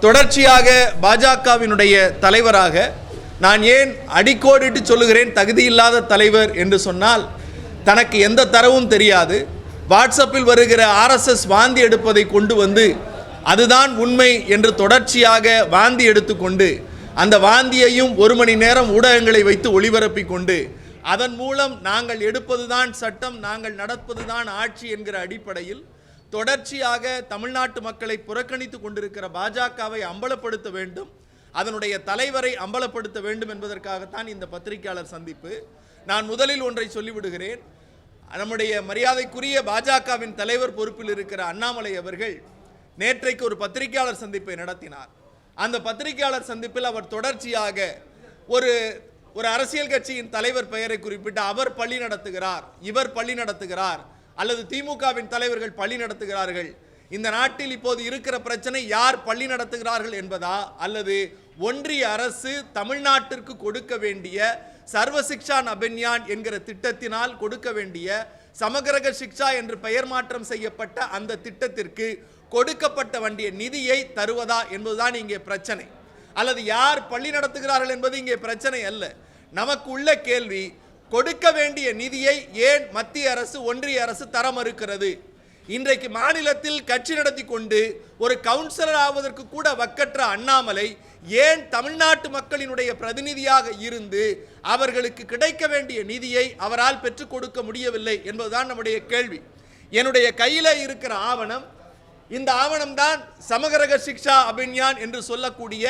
தொடர்ச்சியாக பாஜகவினுடைய தலைவராக நான் ஏன் அடிக்கோடிட்டு சொல்லுகிறேன் தகுதியில்லாத தலைவர் என்று சொன்னால், தனக்கு எந்த தரவும் தெரியாது, வாட்ஸ்அப்பில் வருகிற RSS வாந்தி எடுப்பதை கொண்டு வந்து அதுதான் உண்மை என்று தொடர்ச்சியாக வாந்தி எடுத்துக்கொண்டு அந்த வாந்தியையும் 1 மணி நேரம் ஊடகங்களை வைத்து ஒளிபரப்பிக் கொண்டு அதன் மூலம் நாங்கள் எடுப்பதுதான் சட்டம், நாங்கள் நடப்பதுதான் ஆட்சி என்கிற அடிப்படையில் தொடர்ச்சியாக தமிழ்நாட்டு மக்களை புறக்கணித்து கொண்டிருக்கிற பாஜகவை அம்பலப்படுத்த வேண்டும், அதனுடைய தலைவரை அம்பலப்படுத்த வேண்டும் என்பதற்காகத்தான் இந்த பத்திரிகையாளர் சந்திப்பு. நான் முதலில் ஒன்றை சொல்லிவிடுகிறேன். நம்முடைய மரியாதைக்குரிய பாஜகவின் தலைவர் பொறுப்பில் இருக்கிற அண்ணாமலை அவர்கள் நேற்றைக்கு ஒரு பத்திரிகையாளர் சந்திப்பை நடத்தினார். அந்த பத்திரிகையாளர் சந்திப்பில் அவர் தொடர்ச்சியாக ஒரு அரசியல் கட்சியின் தலைவர் பெயரை குறிப்பிட்டு அவர் பள்ளி நடத்துகிறார், இவர் பள்ளி நடத்துகிறார், அல்லது திமுகவின் தலைவர்கள் பள்ளி நடத்துகிறார்கள், இந்த நாட்டில் இப்போது இருக்கிற பிரச்சனை யார் பள்ளி நடத்துகிறார்கள் என்பதா, அல்லது ஒன்றிய அரசு தமிழ்நாட்டிற்கு கொடுக்க வேண்டிய சர்வ சிக்ஷா அபியான் என்கிற திட்டத்தினால் கொடுக்க வேண்டிய சமகிரக சிக்ஷா என்று பெயர் மாற்றம் செய்யப்பட்ட அந்த திட்டத்திற்கு கொடுக்கப்பட்ட வேண்டிய நிதியை தருவதா என்பதுதான் இங்கே பிரச்சனை, அல்லது யார் பள்ளி நடத்துகிறார்கள் என்பது இங்கே பிரச்சனை அல்ல. நமக்கு உள்ள கேள்வி, கொடுக்க வேண்டிய நிதியை ஏன் மத்திய அரசு ஒன்றிய அரசு தர மறுக்கிறது? இன்றைக்கு மாநிலத்தில் கட்சி நடத்தி கொண்டு ஒரு கவுன்சிலர் ஆவதற்கு கூட வக்கற்ற அண்ணாமலை ஏன் தமிழ்நாட்டு மக்களினுடைய பிரதிநிதியாக இருந்து அவர்களுக்கு கிடைக்க வேண்டிய நிதியை அவரால் பெற்றுக் கொடுக்க முடியவில்லை என்பதுதான் நம்முடைய கேள்வி. என்னுடைய கையில் இருக்கிற ஆவணம், இந்த ஆவணம்தான் சமகிரக சிக்ஷா அபியான் என்று சொல்லக்கூடிய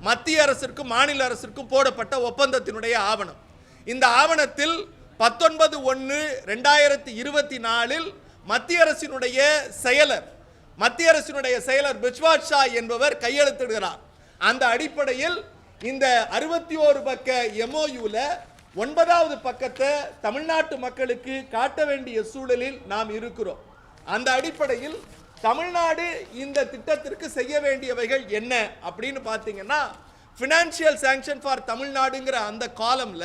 மத்திய அரசிற்கும் மாநில அரசிற்கும் போடப்பட்ட ஒப்பந்தத்தினுடைய ஆவணம். இந்த ஆவணத்தில் 19/1/2024 மத்திய அரசினுடைய செயலர் பிஸ்வாஸ் ஷா என்பவர் கையெழுத்திடுகிறார். அந்த அடிப்படையில் இந்த 61 பக்க MOUல 9வது பக்கத்தை தமிழ்நாட்டு மக்களுக்கு காட்ட வேண்டிய சூழலில் நாம் இருக்கிறோம். அந்த அடிப்படையில் தமிழ்நாடு இந்த திட்டத்திற்கு செய்ய வேண்டியவைகள் என்ன அப்படின்னு பார்த்தீங்கன்னா, ஃபினான்ஷியல் சாங்ஷன் ஃபார் தமிழ்நாடுங்கிற அந்த காலம்ல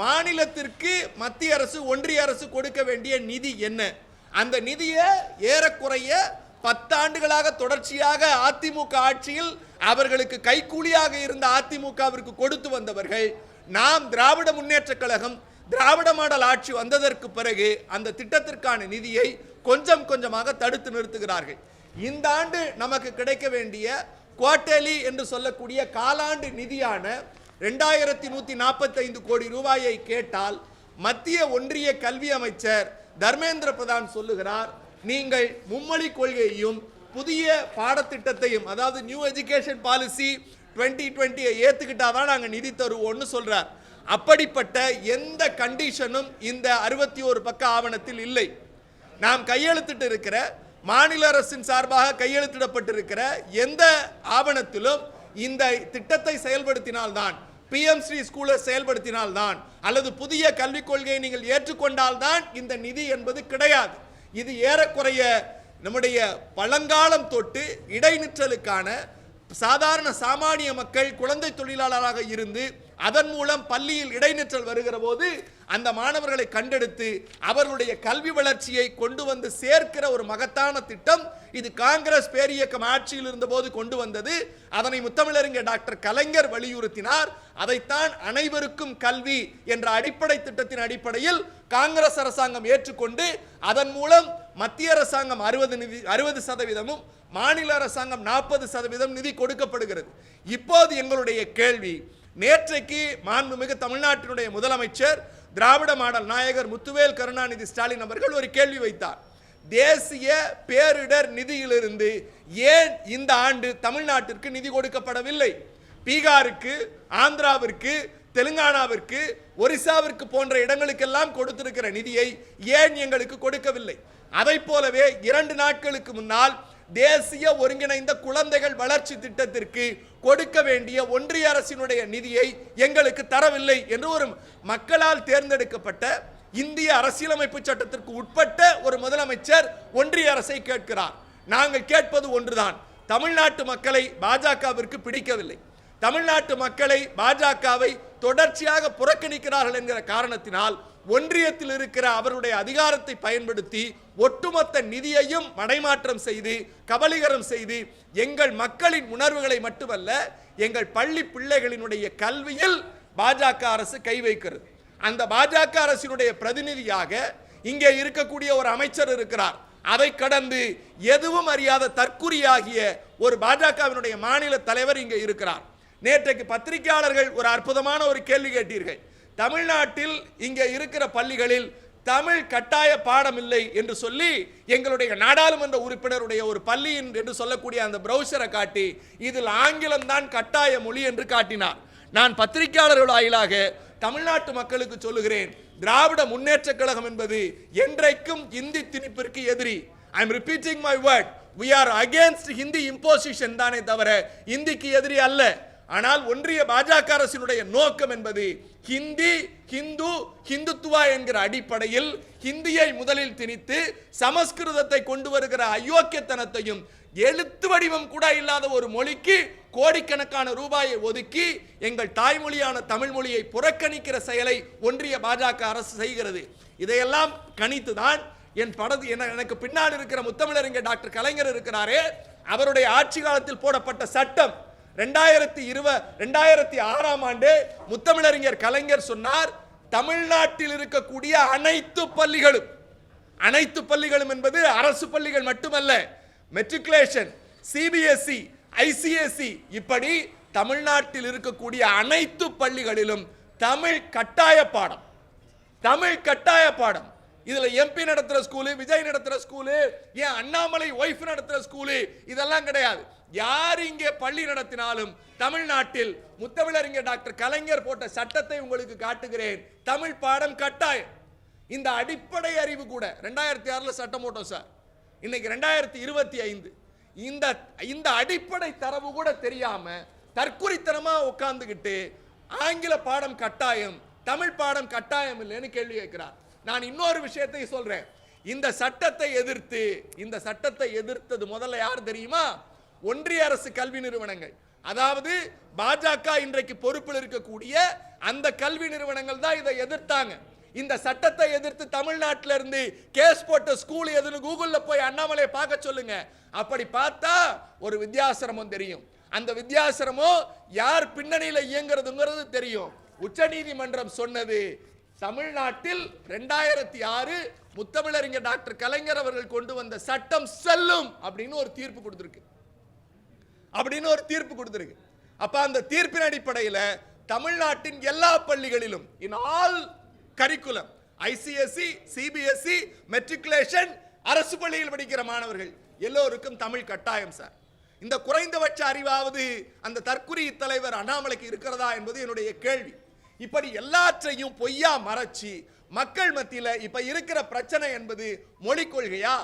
மாநிலத்திற்கு மத்திய அரசு ஒன்றிய அரசு கொடுக்க வேண்டிய நிதி என்ன, அந்த நிதியை ஏறக்குறைய 10 ஆண்டுகளாக தொடர்ச்சியாக அதிமுக ஆட்சியில் அவர்களுக்கு கைக்கூலியாக இருந்த அதிமுகவிற்கு கொடுத்து வந்தவர்கள். நாம் திராவிட முன்னேற்ற கழகம் திராவிட மாடல் ஆட்சி வந்ததற்கு பிறகு அந்த திட்டத்திற்கான நிதியை கொஞ்சம் கொஞ்சமாக தடுத்து நிறுத்துகிறார்கள். இந்த ஆண்டு நமக்கு கிடைக்க வேண்டிய குவார்டர்லி என்று சொல்லக்கூடிய காலாண்டு நிதியான 2145 கோடி ரூபாயை கேட்டால் மத்திய ஒன்றிய கல்வி அமைச்சர் தர்மேந்திர பிரதான் சொல்லுகிறார், நீங்கள் மும்மொழி கொள்கையையும் புதிய பாடத்திட்டத்தையும், அதாவது நியூ எஜுகேஷன் பாலிசி 2020 ஏத்துக்கிட்டாதான் நாங்கள் நிதி தருவோம்னு சொல்றார். அப்படிப்பட்ட எந்த கண்டிஷனும் இந்த 61 பக்க ஆவணத்தில் இல்லை. நாம் கையெழுத்திட்டு இருக்கிற மாநில அரசின் சார்பாக கையெழுத்திடப்பட்டிருக்கிற எந்த ஆவணத்திலும் இந்த திட்டத்தை செயல்படுத்தினால்தான், PM ஸ்ரீ ஸ்கூலை செயல்படுத்தினால்தான், அல்லது புதிய கல்விக் கொள்கையை நீங்கள் ஏற்றுக்கொண்டால்தான் இந்த நிதி என்பது கிடையாது. இது ஏறக்குறைய நம்முடைய பழங்காலம் தொட்டு இடைநிற்றலுக்கான சாதாரண சாமானிய மக்கள் குழந்தை தொழிலாளராக இருந்து அதன் மூலம் பள்ளியில் இடைநிற்றல் வருகிற போது அந்த மாணவர்களை கண்டெடுத்து அவர்களுடைய கல்வி வளர்ச்சியை கொண்டு வந்து சேர்க்கிற ஒரு மகத்தான திட்டம் இது. காங்கிரஸ் பேரியக்கம் ஆட்சியில் இருந்தபோது கொண்டு வந்தது. அதனை முத்தமிழறிஞர் டாக்டர் கலைஞர் வலியுறுத்தினார். அதைத்தான் அனைவருக்கும் கல்வி என்ற அடிப்படை திட்டத்தின் அடிப்படையில் காங்கிரஸ் அரசாங்கம் ஏற்றுக்கொண்டு அதன் மூலம் மத்திய அரசாங்கம் 60% மாநில அரசாங்கம் 40% நிதி கொடுக்கப்படுகிறது. இப்போது எங்களுடைய கேள்வி, நேற்றைக்கு மாண்புமிகு தமிழ்நாட்டினுடைய முதலமைச்சர் திராவிட மாடல் நாயகர் முத்துவேல் கருணாநிதி ஸ்டாலின் அவர்கள் ஒரு கேள்வி வைத்தார். தேசிய பேரிடர் நிதியிலிருந்து ஏன் இந்த ஆண்டு தமிழ்நாட்டிற்கு நிதி கொடுக்கப்படவில்லை? பீகாருக்கு, ஆந்திராவிற்கு, தெலுங்கானாவிற்கு, ஒரிசாவிற்கு போன்ற இடங்களுக்கெல்லாம் கொடுத்திருக்கிற நிதியை ஏன் எங்களுக்கு கொடுக்கவில்லை? அதை போலவே 2 நாட்களுக்கு முன்னால் தேசிய ஒருங்கிணைந்த குழந்தைகள் வளர்ச்சி திட்டத்திற்கு கொடுக்க வேண்டிய ஒன்றிய அரசினுடைய நிதியை எங்களுக்கு தரவில்லை என்று ஒரு மக்களால் தேர்ந்தெடுக்கப்பட்ட இந்திய அரசியலமைப்பு சட்டத்திற்கு உட்பட்ட ஒரு முதலமைச்சர் ஒன்றிய அரசை கேட்கிறார். நாங்கள் கேட்பது ஒன்றுதான், தமிழ்நாட்டு மக்களை பாஜகவிற்கு பிடிக்கவில்லை, தமிழ்நாட்டு மக்களை பாஜகவை தொடர்ச்சியாக புறக்கணிக்கிறார்கள் என்கிற காரணத்தினால் ஒன்றியத்தில் இருக்கிற அவருடைய அதிகாரத்தை பயன்படுத்தி ஒட்டுமொத்த நிதியையும் மடைமாற்றம் செய்து கபலீகரம் செய்து எங்கள் மக்களின் உணர்வுகளை மட்டுமல்ல எங்கள் பள்ளி பிள்ளைகளினுடைய கல்வியில் பாஜக அரசு கை வைக்கிறது. அந்த பாஜக அரசினுடைய பிரதிநிதியாக இங்கே இருக்கக்கூடிய ஒரு அமைச்சர் இருக்கிறார். அதை கடந்து எதுவும் அறியாத தற்குறியாகிய ஒரு பாஜகவினுடைய மாநில தலைவர் இங்கே இருக்கிறார். நேற்றைக்கு பத்திரிகையாளர்கள் ஒரு அற்புதமான ஒரு கேள்வி கேட்டீர்கள். தமிழ்நாட்டில் இங்கே இருக்கிற பள்ளிகளில் தமிழ் கட்டாய பாடம் இல்லை என்று சொல்லி எங்களுடைய நாடாளுமன்ற உறுப்பினருடைய ஒரு பள்ளியின் என்று சொல்லக்கூடிய அந்த பிரவுசரை காட்டி இதில் ஆங்கிலம் தான் கட்டாய மொழி என்று காட்டினார். நான் பத்திரிகையாளர்கள் வாயிலாக தமிழ்நாட்டு மக்களுக்கு சொல்லுகிறேன், திராவிட முன்னேற்ற கழகம் என்பது என்றைக்கும் இந்தி திணிப்பிற்கு எதிரி. I am repeating my word, we are against Hindi imposition தானே தவிர இந்திக்கு எதிரி அல்ல. ஆனால் ஒன்றிய பாஜக அரசினுடைய நோக்கம் என்பது ஹிந்தி ஹிந்து ஹிந்துத்துவா என்கிற அடிப்படையில் ஹிந்தியை முதலில் திணித்து சமஸ்கிருதத்தை கொண்டு வருகிற அயோக்கியத்தனத்தையும் எழுத்து வடிவம் கூட இல்லாத ஒரு மொழிக்கு கோடிக்கணக்கான ரூபாயை ஒதுக்கி எங்கள் தாய்மொழியான தமிழ் மொழியை புறக்கணிக்கிற செயலை ஒன்றிய பாஜக அரசு செய்கிறது. இதையெல்லாம் கணித்துதான் எனக்கு பின்னால் இருக்கிற முத்தமிழறிஞர் டாக்டர் கலைஞர் இருக்கிறாரே, அவருடைய ஆட்சி காலத்தில் போடப்பட்ட சட்டம் 2006ஆம் ஆண்டு முத்தமிழறிஞர் கலைஞர் சொன்னார், தமிழ்நாட்டில் இருக்கக்கூடிய அனைத்து பள்ளிகளும் என்பது அரசு பள்ளிகள் மட்டுமல்ல, மெட்ரிகுலேஷன், சிபிஎஸ்இ, ஐசிஎஸ்இ இப்படி தமிழ்நாட்டில் இருக்கக்கூடிய அனைத்து பள்ளிகளிலும் தமிழ் கட்டாய பாடம். இதுல எம்பி நடத்துற ஸ்கூலு, விஜய் நடத்துற ஸ்கூலு, ஏன் அண்ணாமலை ஒய்ஃப் நடத்துற ஸ்கூலு இதெல்லாம் கிடையாது. யார் இங்கே பள்ளி நடத்தினாலும் தமிழ்நாட்டில் முத்தமிழறிஞர் டாக்டர் கலைஞர் போட்ட சட்டத்தை உங்களுக்கு காட்டுகிறேன், தமிழ் பாடம் கட்டாயம். இந்த அடிப்படை அறிவு கூட 2006 சட்டம் போட்டோம் சார், இன்னைக்கு 2025. இந்த அடிப்படை தரவு கூட தெரியாம தற்குறித்தனமா உட்கார்ந்துகிட்டு ஆங்கில பாடம் கட்டாயம் தமிழ் பாடம் கட்டாயம் இல்லைன்னு கேள்வி கேட்கிறார். நான் இன்னொரு விஷயத்தை சொல்றேன், இந்த சட்டத்தை எதிர்த்தது முதல்ல யார் தெரியுமா? ஒன்றிய அரசு கல்வி நிறுவனங்கள். அதாவது பாஜக இன்றைக்கு பொறுப்பில் இருக்கக்கூடிய அந்த கல்வி நிறுவனங்கள் தான் இதை எதிர்த்தாங்க. இந்த சட்டத்தை எதிர்த்து தமிழ்நாட்டில இருந்து கேஸ் போட்ட ஸ்கூல் எதுன்னு கூகுள்ல போய் அண்ணாமலை பார்க்க சொல்லுங்க. அப்படி பார்த்தா ஒரு வித்யாசிரமம் தெரியும். அந்த வித்யாசிரமம் யார் பின்னணியில் இயங்குறதுங்கிறது தெரியும். உச்சநீதிமன்றம் சொன்னது, தமிழ்நாட்டில் 2006 முத்தமிழறிஞர் டாக்டர் கலைஞர் அவர்கள் கொண்டு வந்த சட்டம் செல்லும் அப்படின்னு ஒரு தீர்ப்பு கொடுத்திருக்கு. அப்ப அந்த தீர்ப்பின் அடிப்படையில் தமிழ்நாட்டின் எல்லா பள்ளிகளிலும் in all curriculum, ICSE, CBSE, matriculation, அரசு பள்ளியில் படிக்கிற மாணவர்கள் எல்லோருக்கும் தமிழ் கட்டாயம் சார். இந்த குறைந்தபட்ச அறிவாவது அந்த தற்குறி தலைவர் அண்ணாமலைக்கு இருக்கிறதா என்பது என்னுடைய கேள்வி. இப்படி எல்லாற்றையும் பொய்யா மறைச்சி மக்கள் மத்தியில் இப்ப இருக்கிற பிரச்சனை என்பது மொழிக் கொள்கையா?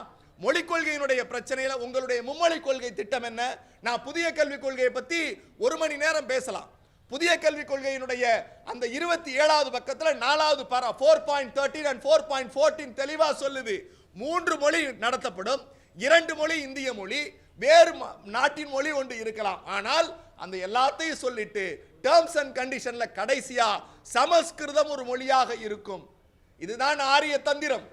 மொழிக் கொள்கையினுடைய பிரச்சனையில உங்களுடைய மும்மொழி கொள்கை திட்டம் என்ன? நான் புதிய கல்விக் கொள்கையை பத்தி 1 மணி நேரம் பேசலாம். புதிய கல்விக் கொள்கையினுடைய அந்த 27வது பக்கத்துல 4வது பாரா 4.13 and 4.14 தெளிவா சொல்லுது, 3 மொழி நடத்தப்படும், 2 மொழி இந்திய மொழி, வேறு நாட்டின் மொழி ஒன்று இருக்கலாம். ஆனால் அந்த எல்லாத்தையும் சொல்லிட்டு டேர்ம்ஸ் அண்ட் கண்டிஷன்ல கடைசியா சமஸ்கிருதம் ஒரு மொழியாக இருக்கும். இதுதான் ஆரிய தந்திரம்,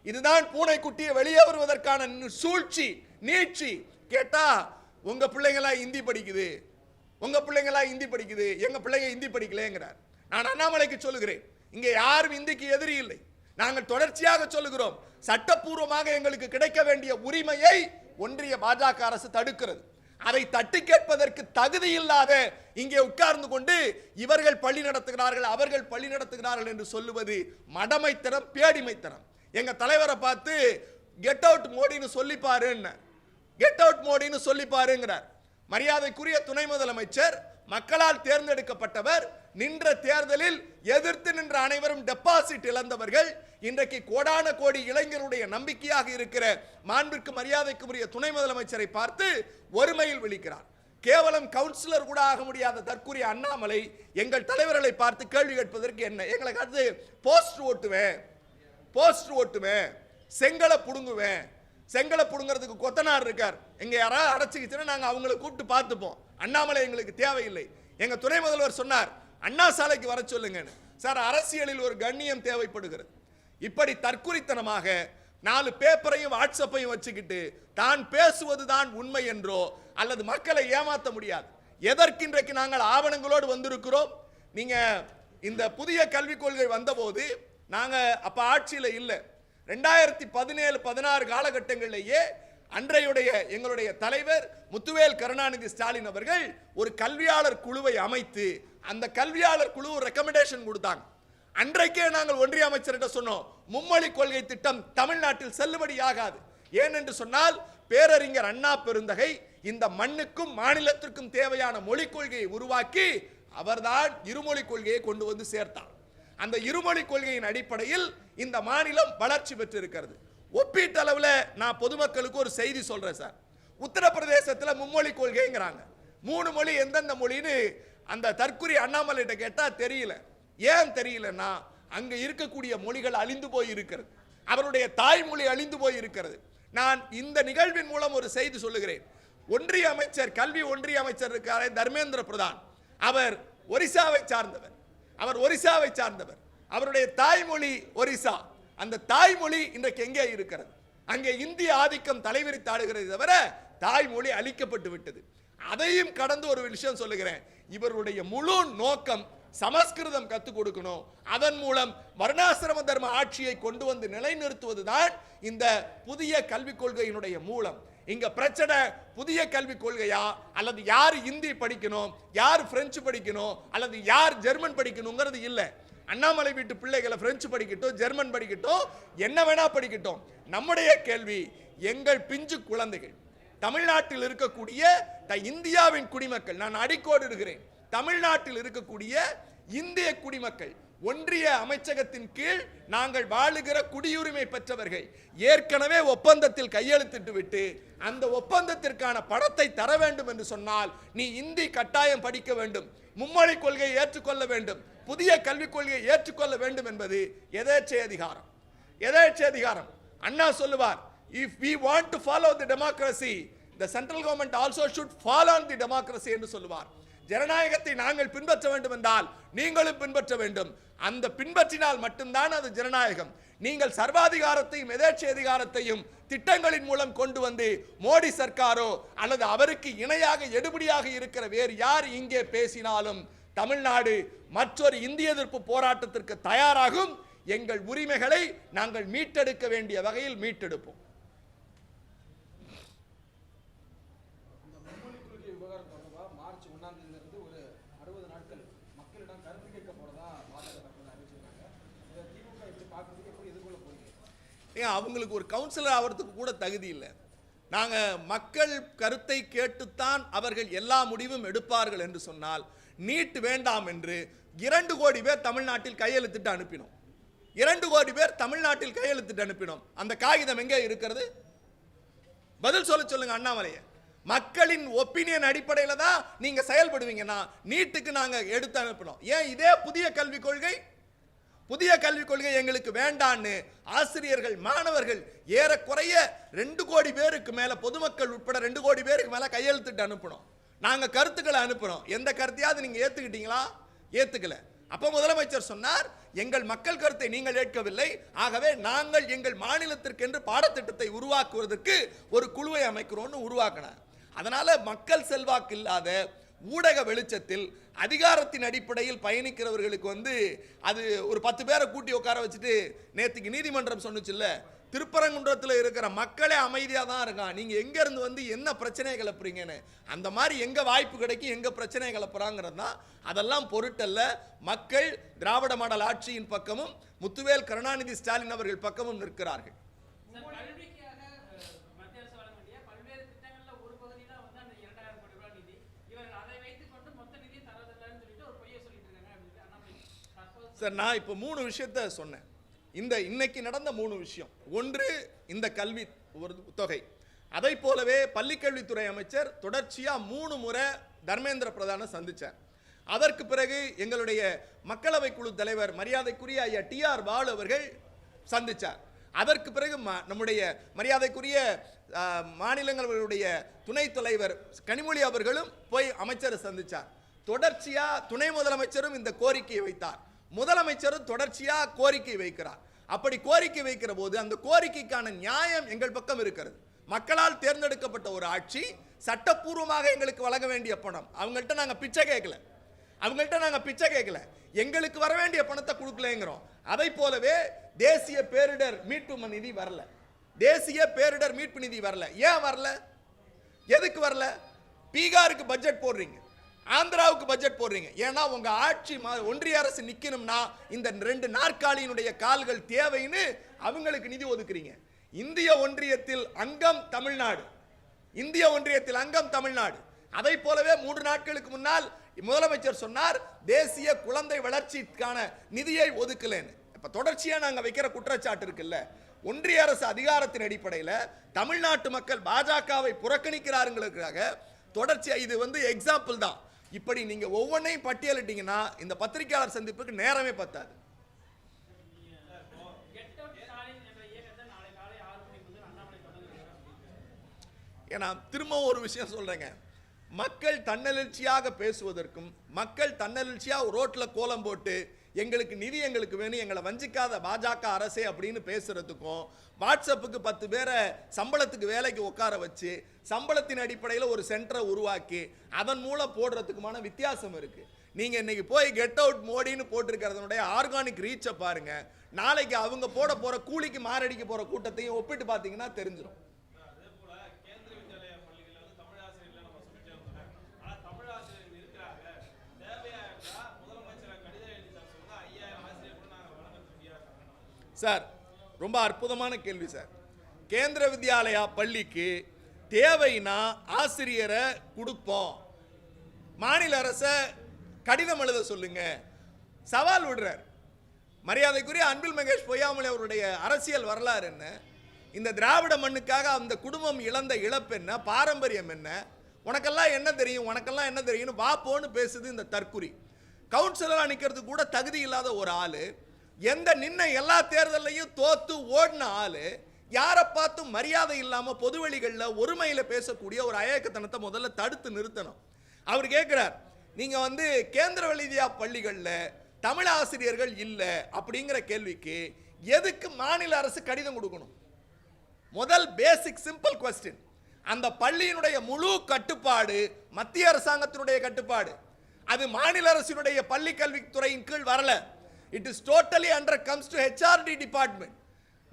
இதுதான் பூனைக்குட்டியை வெளியே வருவதற்கான சூழ்ச்சி, நீட்சி. கேட்டா உங்க பிள்ளைங்களா ஹிந்தி படிக்குது, எங்க பிள்ளைங்க ஹிந்தி படிக்கலங்கிறார். நான் அண்ணாமலைக்கு சொல்லுகிறேன், இங்க யாரும் இந்திக்கு எதிரி இல்லை. நாங்கள் தொடர்ச்சியாக சொல்லுகிறோம், சட்டப்பூர்வமாக எங்களுக்கு கிடைக்க வேண்டிய உரிமையை ஒன்றிய பாஜக அரசு தடுக்கிறது. அதை தட்டி கேட்பதற்கு தகுதி இல்லாத இங்கே உட்கார்ந்து கொண்டு இவர்கள் பள்ளி நடத்துகிறார்கள், அவர்கள் பள்ளி நடத்துகிறார்கள் என்று சொல்லுவது மடமைத்தனம், பேடிமைத்தனம். எங்க தலைவரை பார்த்து கெட் அவுட் மோடின்னு சொல்லி பாருங்கிறார். மரியாதைக்குரிய துணை முதலமைச்சர், மக்களால் தேர்ந்தெடுக்கப்பட்டவர், நின்ற தேர்தலில் எதிர்த்து நின்ற அனைவரும் டெபாசிட் இழந்தவர்கள், இன்றைக்கு கோடான கோடி இளைஞருடைய நம்பிக்கையாக இருக்கிற மாண்பிற்கு மரியாதைக்குரிய துணை முதலமைச்சரை பார்த்து ஒருமையில் விழிக்கிறார். கேவலம் கவுன்சிலர் கூட ஆக முடியாத தற்குரிய அண்ணாமலை எங்கள் தலைவர்களை பார்த்து கேள்வி கேட்பதற்கு என்ன? எங்களை கருத்து போஸ்ட் ஓட்டுவேன், செங்கலை புடுங்கிறதுக்கு கொத்தனார் இருக்கார், எங்க யாராவது அடைச்சிக்கிச்சுன்னா நாங்க அவங்களை கூப்பிட்டு பார்த்துப்போம். அண்ணாமலை எங்களுக்கு தேவையில்லை. எங்க துணை முதல்வர் சொன்னார், அண்ணா சாலைக்கு வர சொல்லுங்க. சார், அரசியலில் ஒரு கண்ணியம் தேவைப்படுகிறது. இப்படி தற்குறித்தனமாக 4 பேப்பரையும் வாட்ஸ்அப்பையும் வச்சுக்கிட்டு தான் பேசுவது தான் உண்மை என்றோ அல்லது மக்களை ஏமாற்ற முடியாது. எதற்கு இன்றைக்கு நாங்கள் ஆவணங்களோடு வந்திருக்கிறோம்? நீங்க இந்த புதிய கல்விக் கொள்கை வந்தபோது நாங்க அப்ப ஆட்சியில் இல்லை. 2017-16 காலகட்டங்களிலேயே அன்றையுடைய எங்களுடைய தலைவர் முத்துவேல் கருணாநிதி ஸ்டாலின் அவர்கள் ஒரு கல்வியாளர் குழுவை அமைத்து அந்த கல்வியாளர் குழு ரெக்கமெண்டேஷன் கொடுத்தாங்க. அன்றைக்கே நாங்கள் ஒன்றிய அமைச்சர்கிட்ட சொன்னோம், மும்மொழி கொள்கை திட்டம் தமிழ்நாட்டில் செல்லுபடியாகாது. ஏனென்று சொன்னால் பேரறிஞர் அண்ணா பெருந்தகை இந்த மண்ணுக்கும் மாநிலத்திற்கும் தேவையான மொழிக் கொள்கையை உருவாக்கி அவர்தான் இருமொழி கொள்கையை கொண்டு வந்து சேர்த்தார். அந்த இருமொழி கொள்கையின் அடிப்படையில் இந்த மாநிலம் வளர்ச்சி பெற்றிருக்கிறது. ஒப்பீட்டளவில் நான் பொதுமக்களுக்கு ஒரு செய்தி சொல்றேன் சார். உத்தரப்பிரதேசத்தில் மும்மொழி கொள்கைங்கிறாங்க. 3 மொழி எந்தெந்த மொழின்னு அந்த தற்குறி அண்ணாமலைகிட்ட கேட்டா தெரியல. ஏன் தெரியலன்னா அங்க இருக்கக்கூடிய மொழிகள் அழிந்து போய் இருக்கிறது. அவருடைய தாய்மொழி அழிந்து போய் இருக்கிறது. நான் இந்த நிகழ்வின் மூலம் ஒரு செய்தி சொல்லுகிறேன். ஒன்றிய அமைச்சர், கல்வி ஒன்றிய அமைச்சர் இருக்காரே தர்மேந்திர பிரதான், அவர் ஒரிசாவை சார்ந்தவர். அவருடைய தாய்மொழி ஒரிசா. அந்த தாய்மொழி இன்றைக்கு எங்கே இருக்கிறது? அங்கே இந்திய ஆதிக்கம் தலைவிரித்தாடுகிறது தவிர தாய்மொழி அழிக்கப்பட்டு விட்டது. அதையும் கடந்து ஒரு விஷயம் சொல்லுகிறேன். இவருடைய முழு நோக்கம் சமஸ்கிருதம் கற்றுக் கொடுக்கணும், அதன் மூலம் வர்ணாசிரம தர்ம ஆட்சியை கொண்டு வந்து நிலைநிறுத்துவதுதான் இந்த புதிய கல்விக் கொள்கையினுடைய மூலம். இங்க பிரச்சனை புதிய கல்விக் கொள்கையா அல்லது யார் இந்தி படிக்கணும், யார் பிரெஞ்சு படிக்கணும், அல்லது யார் ஜெர்மன் படிக்கணுங்கிறது இல்லை. அண்ணாமலை வீட்டு பிள்ளைகளை பிரெஞ்சு படிக்கட்டும், ஜெர்மன் படிக்கட்டும், என்ன வேணா படிக்கட்டும். நம்முடைய கேள்வி, எங்கள் பிஞ்சு குழந்தைகள் தமிழ்நாட்டில் இருக்கக்கூடிய இந்தியாவின் குடிமக்கள், நான் அடிக்கோடு இருக்கிறேன், தமிழ்நாட்டில் இருக்கக்கூடிய இந்திய குடிமக்கள், ஒன்றிய அமைச்சகத்தின் கீழ் நாங்கள் வாழுகிற குடியுரிமை பெற்றவர்கள் ஏற்கனவே ஒப்பந்தத்தில் கையெழுத்திட்டு விட்டு அந்த ஒப்பந்தத்திற்கான பணத்தை தர வேண்டும் என்று சொன்னால் நீ இந்தி கட்டாயம் படிக்க வேண்டும், மும்மொழி கொள்கையை ஏற்றுக்கொள்ள வேண்டும், புதிய கல்விக் கொள்கையை ஏற்றுக்கொள்ள வேண்டும் என்பது எதேச்சை அதிகாரம். அண்ணா சொல்லுவார், if we want to follow the democracy, the central government also should follow the democracy என்று சொல்லுவார். ஜனநாயகத்தை நாங்கள் பின்பற்ற வேண்டும் என்றால் நீங்களும் பின்பற்ற வேண்டும். அந்த பின்பற்றினால் மட்டும்தான் அது ஜனநாயகம். நீங்கள் சர்வாதிகாரத்தையும் எதேச்சை அதிகாரத்தையும் திட்டங்களின் மூலம் கொண்டு வந்து மோடி சர்க்காரோ அல்லது அவருக்கு இணையாக எடுபடியாக இருக்கிற வேறு யார் இங்கே பேசினாலும் தமிழ்நாடு மற்றொரு இந்திய எதிர்ப்பு போராட்டத்திற்கு தயாராகும். எங்கள் உரிமைகளை நாங்கள் மீட்டெடுக்க வேண்டிய வகையில் மீட்டெடுப்போம். அவங்களுக்கு ஒரு கவுன்சிலர் ஆகிறதுக்கு கூட தகுதி இல்லை. நாங்கள் மக்கள் கருத்தை கேட்டுத்தான் அவர்கள் எல்லா முடிவும் எடுப்பார்கள் என்று சொன்னால் நீட் வேண்டாம் என்று 2 கோடி பேர் தமிழ்நாட்டில் கையெழுத்திட்டு அனுப்பினோம். 2 கோடி பேர் தமிழ்நாட்டில் கையெழுத்திட்டு அனுப்பினோம். அந்த காகிதம் எங்கே இருக்கிறது? பதில் சொல்லுங்க அண்ணாமலையை. மக்களின் ஒப்பீனியன் அடிப்படையில் தான் நீங்க செயல்படுவீங்கன்னா நீட்டுக்கு நாங்க எடுத்து அனுப்பினோம். ஏன் இதே புதிய கல்விக் கொள்கை எங்களுக்கு வேண்டான்னு ஆசிரியர்கள், மாணவர்கள் ஏறக்குறைய 2 கோடி பேருக்கு மேல, பொதுமக்கள் உட்பட 2 கோடி பேருக்கு மேல கையெழுத்திட்டு அனுப்பணும். நாங்க கருத்துக்களை அனுப்புறோம். எந்த கருத்தையாவது நீங்க ஏத்துக்கிட்டீங்களா? ஏத்துக்கல. அப்ப முதலமைச்சர் சொன்னார், எங்கள் மக்கள் கருத்தை நீங்கள் ஏற்கவில்லை, ஆகவே நாங்கள் எங்கள் மாநிலத்திற்கென்று பாடத்திட்டத்தை உருவாக்குவதற்கு ஒரு குழுவை அமைக்கிறோம்னு உருவாக்கினார். அதனால மக்கள் செல்வாக்கு இல்லாத ஊடக வெளிச்சத்தில் அதிகாரத்தின் அடிப்படையில் பயணிக்கிறவர்களுக்கு அது ஒரு 10 பேரை கூட்டி உட்கார வச்சுட்டு நேற்றுக்கு நீதிமன்றம் சொன்னுச்சுல்ல, திருப்பரங்குன்றத்தில் இருக்கிற மக்களே அமைதியாக தான் இருக்கான், நீங்க எங்க இருந்து என்ன பிரச்சனை கிளப்புறீங்கன்னு. அந்த மாதிரி எங்க வாய்ப்பு கிடைக்கும், எங்க பிரச்சனை கிளப்புறாங்கிறது தான். அதெல்லாம் பொருட்டல்ல. மக்கள் திராவிட மாடல் ஆட்சியின் பக்கமும் முத்துவேல் கருணாநிதி ஸ்டாலின் அவர்கள் பக்கமும் நிற்கிறார்கள். சார், நான் இப்போ 3 விஷயத்தை சொன்னேன். இன்னைக்கு நடந்த 3 விஷயம். ஒன்று, இந்த கல்வி ஒரு தொகை. அதை போலவே பள்ளிக்கல்வித்துறை அமைச்சர் தொடர்ச்சியா 3 முறை தர்மேந்திர பிரதானை சந்திச்சார். அதற்கு பிறகு எங்களுடைய மக்களவை குழு தலைவர் மரியாதைக்குரிய ஐயா TR பாலு அவர்கள் சந்திச்சார். அதற்கு பிறகு நம்முடைய மரியாதைக்குரிய மாநிலங்களுடைய துணைத் தலைவர் கனிமொழி அவர்களும் போய் அமைச்சரை சந்திச்சார். தொடர்ச்சியா துணை முதலமைச்சரும் இந்த கோரிக்கையை வைத்தார். முதலமைச்சரும் தொடர்ச்சியா கோரிக்கை வைக்கிறார். அப்படி கோரிக்கை வைக்கிற போது அந்த கோரிக்கைக்கான நியாயம் எங்கள் பக்கம் இருக்கிறது. மக்களால் தேர்ந்தெடுக்கப்பட்ட ஒரு ஆட்சி சட்டப்பூர்வமாக எங்களுக்கு வழங்க வேண்டிய பணம், அவங்கள்ட்ட நாங்க பிச்சை கேட்கல, எங்களுக்கு வர வேண்டிய பணத்தை கொடுக்கலங்கிறோம். அதை போலவே தேசிய பேரிடர் மீட்பு நிதி வரல, ஏன் வரல, எதுக்கு வரல? பீகாருக்கு பட்ஜெட் போடுறீங்க, ஆந்திராவுக்கு பட்ஜெட் போடுறீங்க. ஏன்னா உங்க ஆட்சி ஒன்றிய அரசு நிக்கணும்னா இந்த 2 நாற்காலியினுடைய கால்கள் தேவைன்னு அவங்களுக்கு நிதி ஒதுக்குறீங்க. இந்திய ஒன்றியத்தில் அங்கம் தமிழ்நாடு. அதை போலவே 3 நாட்களுக்கு முன்னால் முதலமைச்சர் சொன்னார் தேசிய குழந்தை வளர்ச்சிக்கான நிதியை ஒதுக்கலன்னு. இப்ப தொடர்ச்சியா நாங்க வைக்கிற குற்றச்சாட்டு இருக்குல்ல, ஒன்றிய அரசு அதிகாரத்தின் அடிப்படையில் தமிழ்நாட்டு மக்கள் பாஜகவை புறக்கணிக்கிறார்களுக்காக தொடர்ச்சியா இது எக்ஸாம்பிள் தான். இப்படி நீங்க ஒவ்வொன்றையும் பட்டியலிட்டீங்கன்னா இந்த பத்திரிகையாளர் சந்திப்புக்கு நேரமே பத்தாது. ஏன்னா திரும்பவும் ஒரு விஷயம் சொல்றேங்க, மக்கள் தன்னெழுச்சியாக பேசுவதற்கும் மக்கள் தன்னெழுச்சியாக ரோட்ல கோலம் போட்டு எங்களுக்கு நிதி எங்களுக்கு வேணும், எங்களை வஞ்சிக்காத பாஜக அரசே அப்படின்னு பேசுறதுக்கும், வாட்ஸ்அப்புக்கு 10 பேரை சம்பளத்துக்கு வேலைக்கு உட்கார வச்சு சம்பளத்தின் அடிப்படையில் ஒரு சென்டரை உருவாக்கி அதன் மூலம் போடுறதுக்குமான வித்தியாசம் இருக்கு. நீங்க இன்னைக்கு போய் கெட் அவுட் மோடின்னு போட்டிருக்கிறதுனுடைய ஆர்கானிக் ரீச்சை பாருங்க, நாளைக்கு அவங்க போட போற கூலிக்கு மாரடிக்க போற கூட்டத்தையும் ஒப்பிட்டு பார்த்தீங்கன்னா தெரிஞ்சிடும். சார் ரொம்ப அற்புதமான கேள்வி சார். கேந்திர வித்யாலயா பள்ளிக்கு தேவைனா ஆசிரியரை கொடுப்போம், மாநில அரச கடிதம் எழுத சொல்லுங்க, சவால் விடுறார். மரியாதைக்குரிய அன்பில் மகேஷ் பொய்யாமொழி அவருடைய அரசியல் வரலாறு என்ன, இந்த திராவிட மண்ணுக்காக அந்த குடும்பம் இழந்த இழப்பு என்ன, பாரம்பரியம் என்ன, உனக்கெல்லாம் என்ன தெரியும் வாப்போன்னு பேசுது இந்த தற்குறி. கவுன்சிலரா நிற்கிறது கூட தகுதி இல்லாத ஒரு ஆளு, எல்லா தேர்தலையும் தோத்து ஓடின ஆளு, யாரை பார்த்தும் மரியாதை இல்லாம பொதுவெளிகளில் ஒருமையில பேசக்கூடிய ஒரு அயக்கத்தனத்தை முதல்ல தடுத்து நிறுத்தணும். அவர் கேட்கிறார், நீங்க கேந்திர வித்யா பள்ளிகளில் தமிழ் ஆசிரியர்கள் இல்லை அப்படிங்கிற கேள்விக்கு எதுக்கு மாநில அரசு கடிதம் கொடுக்கணும்? முதல் பேசிக் சிம்பிள் கொஸ்டின். அந்த பள்ளியினுடைய முழு கட்டுப்பாடு மத்திய அரசாங்கத்தினுடைய கட்டுப்பாடு, அது மாநில அரசினுடைய பள்ளி கல்வித்துறையின் கீழ் வரல. It is totally under comes to HRD department.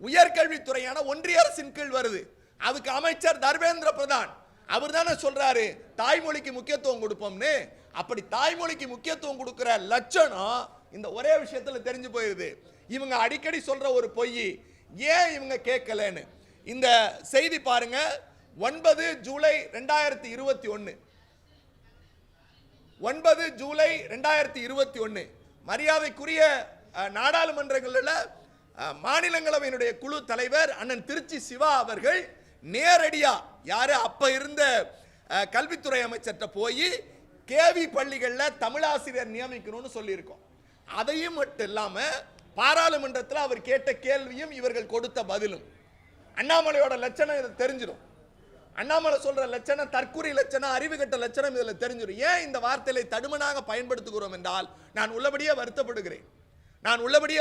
உயர்கல்வித்துறையான ஒன்றிய அரசின் கீழ் வருது. அதுக்கு அமைச்சர் தர்மேந்திர பிரதான் அவர் தானே சொல்றாரு தாய்மொழிக்கு முக்கியத்துவம் கொடுப்போம்னு. அப்படி தாய்மொழிக்கு முக்கியத்துவம் கொடுக்கிற லட்சணம் இந்த ஒரே விஷயத்துல தெரிஞ்சு போயிருது. இவங்க அடிக்கடி சொல்ற ஒரு பொய், ஏன் இவங்க கேட்கலன்னு. இந்த செய்தி பாருங்க, 9 ஜூலை 2021 9 ஜூலை 2021 மரியாதைக்குரிய நாடாளுமன்றங்களில் மாநிலங்களவையினுடைய குழு தலைவர் அண்ணன் திருச்சி சிவா அவர்கள் நேரடியா யாரு அப்ப இருந்த கல்வித்துறை அமைச்சர்கிட்ட போய் கேவி பள்ளிகளில் தமிழாசிரியர் நியமிக்கணும்னு சொல்லியிருக்கோம். அதையும் மட்டும் இல்லாம பாராளுமன்றத்தில் அவர் கேட்ட கேள்வியும் இவர்கள் கொடுத்த பதிலும் அண்ணாமலையோட லட்சணம் இதை தெரிஞ்சிடும். அண்ணாமலை சொல்ற லட்சணம் தற்குறி லட்சணம், அறிவு கட்ட லட்சணம் இதில் தெரிஞ்சிடும். ஏன் இந்த வார்த்தையை தடுமனாக பயன்படுத்துகிறோம் என்றால் நான் உள்ளபடியே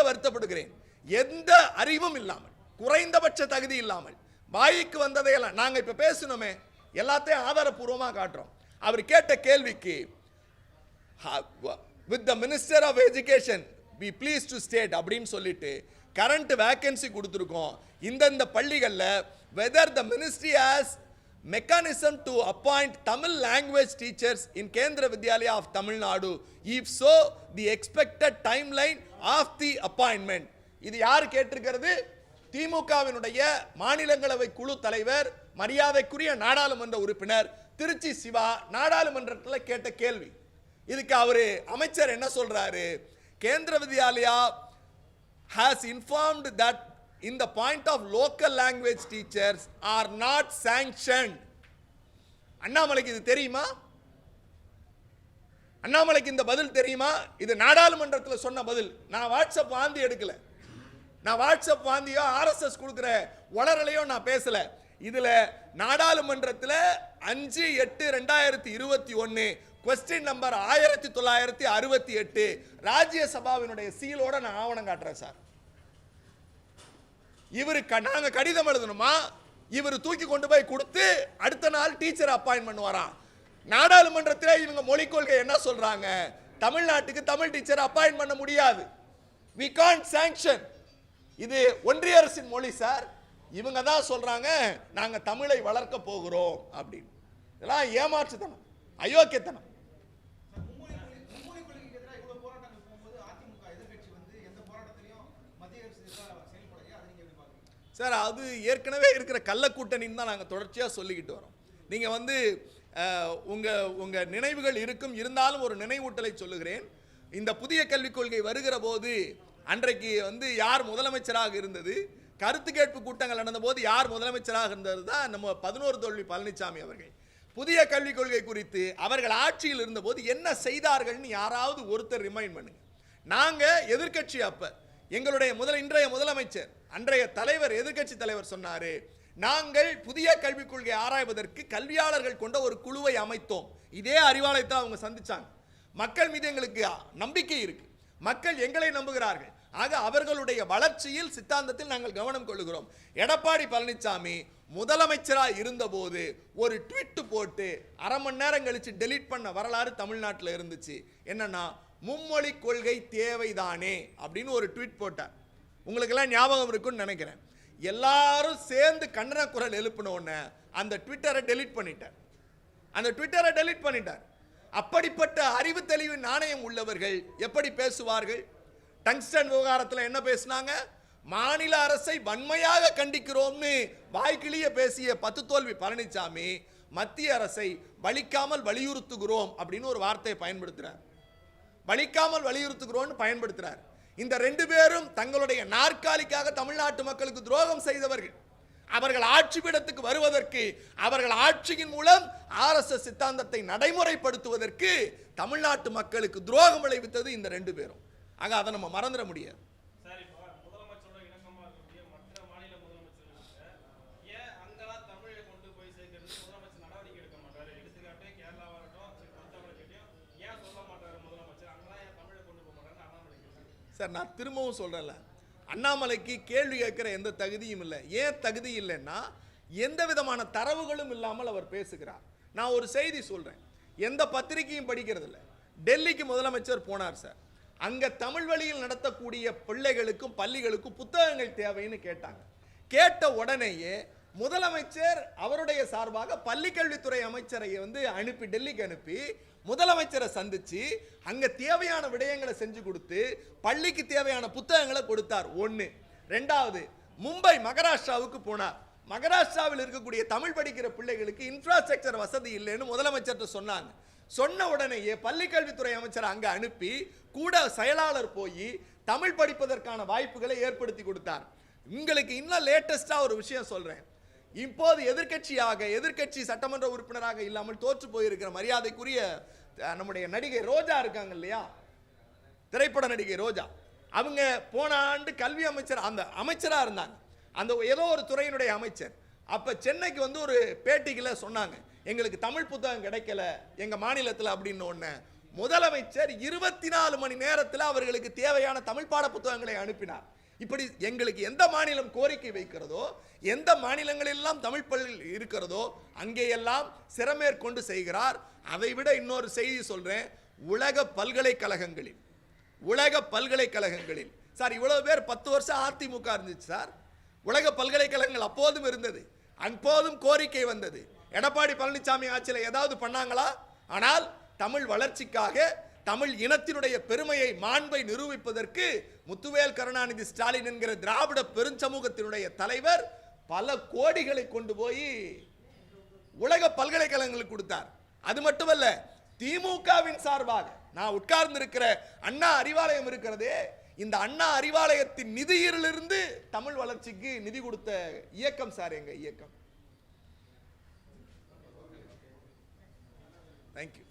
வருத்தப்படுகிறேன். எந்த அறிவும் இல்லாமல், குறைந்தபட்ச தகுதி இல்லாமல், வாய்க்கு வந்ததையெல்லாம் நாங்க இப்ப பேசணுமே எல்லாத்தையும் ஆதாரப்பூர்வமாக காட்டுறோம். அவர் கேட்ட கேள்விக்கு with the minister of education we pleased to state அப்படின்னு சொல்லிட்டு கரண்ட் வேகன்சி கொடுத்திருக்கோம். இந்த பள்ளிகள்ல whether the ministry has mechanism to appoint Tamil language teachers in Kendra Vidyalaya of Tamil Nadu, if so the expected timeline of the appointment. இது யார் கேட்டிருக்கிறது? திமுகவினுடைய மாநிலங்களவை குழு தலைவர் மரியாதைக்குரிய நாடாளுமன்ற உறுப்பினர் திருச்சி சிவா நாடாளுமன்றத்தில் கேட்ட கேள்வி. இதுக்கு அவரு அமைச்சர் என்ன சொல்றாரு? கேந்திர Vidyalaya has informed that in the point of local language teachers are not sanctioned. அண்ணாமலைக்கு இது தெரியுமா? அண்ணாமலைக்கு இந்த பதில் தெரியுமா? இது நாடாளுமன்றத்தில் சொன்ன பதில். நான் வாட்ஸ்அப் வாந்தி எடுக்கல, நான் வாட்ஸ்அப் வாந்தியோ ஆர்எஸ்எஸ் கொடுக்கிற வளரலையோ நான் பேசல. இதுல நாடாளுமன்றத்தில் 5/8/2021 கொஸ்டின் நம்பர் 1968 ராஜ்யசபாவினுடைய சீலோட நான் ஆவணம் காட்டுறேன் சார். இவருக்கு நாங்க கடிதம் எழுதணுமா, இவர் தூக்கி கொண்டு போய் கொடுத்து அடுத்த நாள் டீச்சர் அப்பாயின்ட் பண்ணுவாராம். நாடாளுமன்றத்தில் இவங்க மொழிக் கொள்கை என்ன சொல்றாங்க, தமிழ்நாட்டுக்கு தமிழ் டீச்சர் அப்பாயின்ட் பண்ண முடியாது, we can't sanction. இது ஒன்றிய அரசின் மொழி சார். இவங்க தான் சொல்றாங்க நாங்க தமிழை வளர்க்க போகிறோம் அப்படின்னு. இதெல்லாம் ஏமாற்றுத்தனம், அயோக்கியத்தனம். சார் அது ஏற்கனவே இருக்கிற கள்ள கூட்டணின்னு தான் நாங்கள் தொடர்ச்சியாக சொல்லிக்கிட்டு வரோம். நீங்கள் வந்து உங்க நினைவுகள் இருக்கும், இருந்தாலும் ஒரு நினைவூட்டலை சொல்லுகிறேன். இந்த புதிய கல்விக் கொள்கை வருகிற போது அன்றைக்கு வந்து யார் முதலமைச்சராக இருந்தது, கருத்து கேட்பு கூட்டங்கள் நடந்த போது யார் முதலமைச்சராக இருந்தது தான் நம்ம 11 தோல்வி பழனிசாமி அவர்கள். புதிய கல்விக் கொள்கை குறித்து அவர்கள் ஆட்சியில் இருந்தபோது என்ன செய்தார்கள்னு யாராவது ஒருத்தர் ரிமைண்ட் பண்ணுங்க. நாங்க எதிர்க்கட்சி, அப்ப எங்களுடைய இன்றைய முதலமைச்சர் அன்றைய தலைவர் எதிர்க்கட்சி தலைவர் சொன்னாரு, நாங்கள் புதிய கல்விக் கொள்கை ஆராய்வதற்கு கல்வியாளர்கள் கொண்ட ஒரு குழுவை அமைத்தோம். இதே அறிவாலயத்தை அவங்க சந்திச்சாங்க. மக்கள் மீது எங்களுக்கு நம்பிக்கை இருக்கு, மக்கள் எங்களை நம்புகிறார்கள், ஆக அவர்களுடைய வளர்ச்சியில் சித்தாந்தத்தில் நாங்கள் கவனம் கொள்ளுகிறோம். எடப்பாடி பழனிசாமி முதலமைச்சராக இருந்தபோது ஒரு ட்வீட் போட்டு அரை மணி நேரம் கழிச்சு டெலீட் பண்ண வரலாறு தமிழ்நாட்டில் இருந்துச்சு. என்னன்னா, மும்மொழி கொள்கை தேவைதானே அப்படின்னு ஒரு ட்வீட் போட்டார். உங்களுக்கு எல்லாம் ஞாபகம் இருக்குன்னு நினைக்கிறேன். எல்லாரும் சேர்ந்து கண்டன குரல் எழுப்பின உடனே அந்த ட்விட்டரை டெலீட் பண்ணிட்டார். அப்படிப்பட்ட அறிவு தெளிவு நாணயம் உள்ளவர்கள் எப்படி பேசுவார்கள்? டங்ஸ்டன் விவகாரத்தில் என்ன பேசினாங்க? மாநில அரசை வன்மையாக கண்டிக்கிறோம்னு வாய்க்கிளிய பேசிய 10 தோல்வி பழனிசாமி மத்திய அரசை வலிக்காமல் வலியுறுத்துகிறோம் அப்படின்னு ஒரு வார்த்தையை பயன்படுத்துறார். வலிக்காமல் வலியுறுத்துகிறோம்னு பயன்படுத்துறார். இந்த 2 பேரும் தங்களுடைய நாற்காலிக்காக தமிழ்நாட்டு மக்களுக்கு துரோகம் செய்தவர்கள். அவர்கள் ஆட்சி பீடத்துக்கு வருவதற்கு, அவர்கள் ஆட்சியின் மூலம் RSS சித்தாந்தத்தை நடைமுறைப்படுத்துவதற்கு தமிழ்நாட்டு மக்களுக்கு துரோகம் விளைவித்தது இந்த 2 பேரும். ஆக அதை நம்ம மறந்துட முடியாது. சார் நான் திரும்பவும் சொல்றேன்ல, அண்ணாமலைக்கு கேள்வி கேட்கிற எந்த தகுதியும் இல்லை. ஏன் தகுதி இல்லைன்னா, எந்த விதமான தரவுகளும் இல்லாமல் அவர் பேசுகிறார். நான் ஒரு செய்தி சொல்றேன், எந்த பத்திரிகையும் படிக்கிறது இல்லை. டெல்லிக்கு முதலமைச்சர் போனார் சார். அங்க தமிழ் வழியில் நடத்தக்கூடிய பிள்ளைகளுக்கும் பள்ளிகளுக்கும் புத்தகங்கள் தேவைன்னு கேட்டாங்க. கேட்ட உடனேயே முதலமைச்சர் அவருடைய சார்பாக பள்ளிக்கல்வித்துறை அமைச்சரை வந்து அனுப்பி, டெல்லிக்கு அனுப்பி முதலமைச்சரை சந்திச்சு அங்க தேவையான விடயங்களை செஞ்சு கொடுத்து பள்ளிக்கு தேவையான புத்தகங்களை கொடுத்தார். 1. 2வது, மும்பை மகாராஷ்டிராவுக்கு போனார். மகாராஷ்டிராவில் இருக்கக்கூடிய தமிழ் படிக்கிற பிள்ளைகளுக்கு இன்ஃப்ராஸ்ட்ரக்சர் வசதி இல்லைன்னு முதலமைச்சர் சொன்னாங்க. சொன்ன உடனேயே பள்ளிக்கல்வித்துறை அமைச்சர் அங்க அனுப்பி கூட செயலாளர் போய் தமிழ் படிப்பதற்கான வாய்ப்புகளை ஏற்படுத்தி கொடுத்தார். உங்களுக்கு இன்னும் லேட்டஸ்டா ஒரு விஷயம் சொல்றேன். இப்போது எதிர்க்கட்சி சட்டமன்ற உறுப்பினராக இல்லாமல் தோற்று போயிருக்கிற மரியாதைக்குரிய நம்முடைய நடிகை ரோஜா இருக்காங்க இல்லையா, திரைப்பட நடிகை ரோஜா, அவங்க போன ஆண்டு கல்வி அமைச்சர், அந்த அமைச்சராக இருந்தாங்க, அந்த ஏதோ ஒரு துறையினுடைய அமைச்சர். அப்ப சென்னைக்கு வந்து ஒரு பேட்டிகளை சொன்னாங்க, எங்களுக்கு தமிழ் புத்தகம் கிடைக்கல எங்க மாநிலத்தில் அப்படின்னு. ஒன்று முதலமைச்சர் 24 மணி நேரத்தில் அவர்களுக்கு தேவையான தமிழ் பாட புத்தகங்களை அனுப்பினார். இப்படி எங்களுக்கு எந்த மாநிலம் கோரிக்கை வைக்கிறதோ, எந்த மாநிலங்களெல்லாம் தமிழ் பள்ளி இருக்கிறதோ அங்கேயெல்லாம் சிறமேற்கொண்டு செய்கிறார். அதை விட இன்னொரு செய்தி சொல்றேன், உலக பல்கலைக்கழகங்களில் சார் இவ்வளவு பேர் 10 வருஷம் அதிமுக இருந்துச்சு சார். உலக பல்கலைக்கழகங்கள் அப்போதும் இருந்தது, அப்போதும் கோரிக்கை வந்தது. எடப்பாடி பழனிசாமி ஆட்சியில் ஏதாவது பண்ணாங்களா? ஆனால் தமிழ் வளர்ச்சிக்காக, தமிழ் இனத்தினுடைய பெருமையை, மாண்பை நிரூபிப்பதற்கு முத்துவேல் கருணாநிதி ஸ்டாலின் என்கிற திராவிட பெருஞ்சமூகத்தினுடைய தலைவர் பல கோடிகளை கொண்டு போய் உலக பல்கலைக்கழகங்களுக்கு கொடுத்தார். அது மட்டுமல்ல, திமுகவின் சார்பாக நான் உட்கார்ந்து இருக்கிற அண்ணா அறிவாலயம் இருக்கிறதே, இந்த அண்ணா அறிவாலயத்தின் நிதியிலிருந்து தமிழ் வளர்ச்சிக்கு நிதி கொடுத்த இயக்கம் சார் எங்க இயக்கம். தேங்க்யூ.